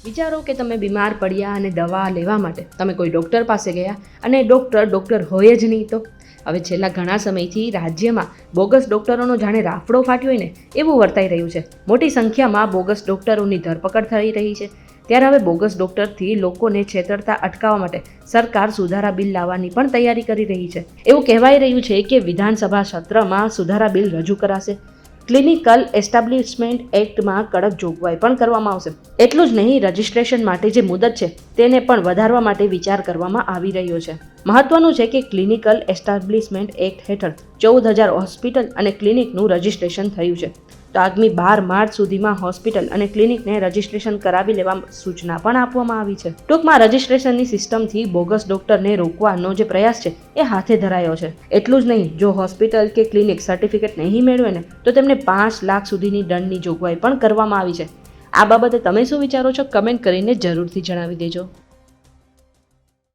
વિચારો કે તમે બીમાર પડ્યા અને દવા લેવા માટે તમે કોઈ ડૉક્ટર પાસે ગયા અને ડૉક્ટર હોય જ નહીં. તો હવે છેલ્લા ઘણા સમયથી રાજ્યમાં બોગસ ડૉક્ટરોનો જાણે રાફડો ફાટ્યો હોય ને એવું વર્તાઈ રહ્યું છે. મોટી સંખ્યામાં બોગસ ડૉક્ટરોની ધરપકડ થઈ રહી છે. ત્યારે હવે બોગસ ડૉક્ટરથી લોકોને છેતરતા અટકાવવા માટે સરકાર સુધારા બિલ લાવવાની પણ તૈયારી કરી રહી છે. એવું કહેવાઈ રહ્યું છે કે વિધાનસભા સત્રમાં સુધારા બિલ રજૂ કરાશે. ક્લિનિકલ એસ્ટાબ્લિશમેન્ટ એક્ટમાં કડક જોગવાઈ પણ કરવામાં આવશે. એટલું જ નહીં, રજિસ્ટ્રેશન માટે જે મુદત છે તેને પણ વધારવા માટે વિચાર કરવામાં આવી રહ્યો છે. મહત્વનું છે કે ક્લિનિકલ એસ્ટાબ્લિશમેન્ટ એક્ટ હેઠળ 14,000 હોસ્પિટલ અને ક્લિનિકનું રજિસ્ટ્રેશન થયું છે. તો આગામી 12 માર્ચ સુધીમાં હોસ્પિટલ અને ક્લિનિકને રજિસ્ટ્રેશન કરાવી લેવા સૂચના પણ આપવામાં આવી છે. ટૂંકમાં રજિસ્ટ્રેશનની સિસ્ટમથી બોગસ ડોક્ટરને રોકવાનો જે પ્રયાસ છે એ હાથે ધરાયો છે. એટલું જ નહીં, જો હોસ્પિટલ કે ક્લિનિક સર્ટિફિકેટ નહીં મેળવે ને તો તેમને 5 લાખ સુધીની દંડની જોગવાઈ પણ કરવામાં આવી છે. આ બાબતે તમે શું વિચારો છો? કમેન્ટ કરીને જરૂરથી જણાવી દેજો.